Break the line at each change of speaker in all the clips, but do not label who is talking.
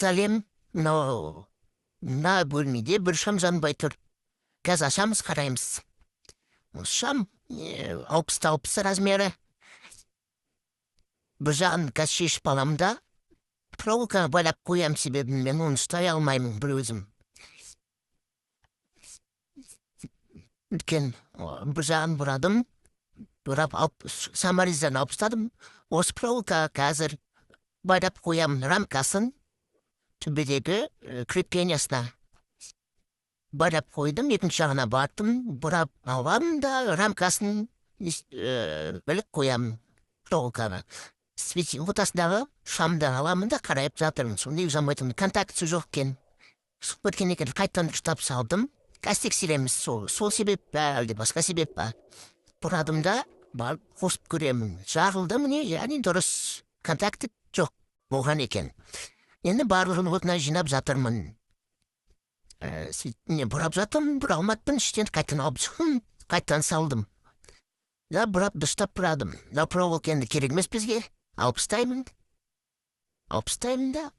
сәлем, мына бөлмеде бір шам жанбай тұр. Қазір ашамыз, қараймыз. Шам 60 размері. Бір жағын қазір шешіп аламын да, проволоканы байлап қоям, себебін мен оны ұстай алмаймын бір өзім. Өткен бір жағын бұрадым, бұрап саморездан алып тастадым. Осы проволока қазір байлап қоям рамкасын, түбедегі креплениясына. Байлап қойдым, екінші жағына баттым, бұрап алам да рамкасын біліп қоям проволоканы. Ортасындағы шамды аламын да қарайып жатырмын. Сондай жанбайтын контактісі жоқ екен. Суық біткен екен, қайттан ұштап салдым. Қазір тексереміз, сол себеп па, әлде басқа себеп па. Бұрадым да барып қосып көремін. Жағылды міне, яғни дұрыс контакты жоқ болған екен. Енді барлығын отына жинап жатырмын. Бұрап жатырмын, бұра алматпын, іштен қайттан алып шығын, қайттан салдым. Да, бұрап дұштап бұрадым. Да, проволока енді керек емес бізге. Алып тастаймын да,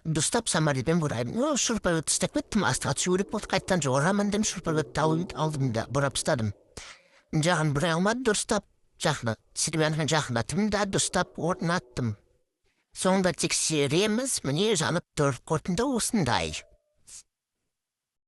дұстап самарипен бұраймын. Шұрпагөтті істеп кеттім, астыға түсіріп болды, қайттан жоғырамын дем, шұрпагөтті алдым да, бұрап тастадым. Жағын бұрай алмады, дұрыстап, сербиянығын жақындатым да, дұрыстап орнаттым. Соңында тексереміз, міне жанып тұр, қортында осындай.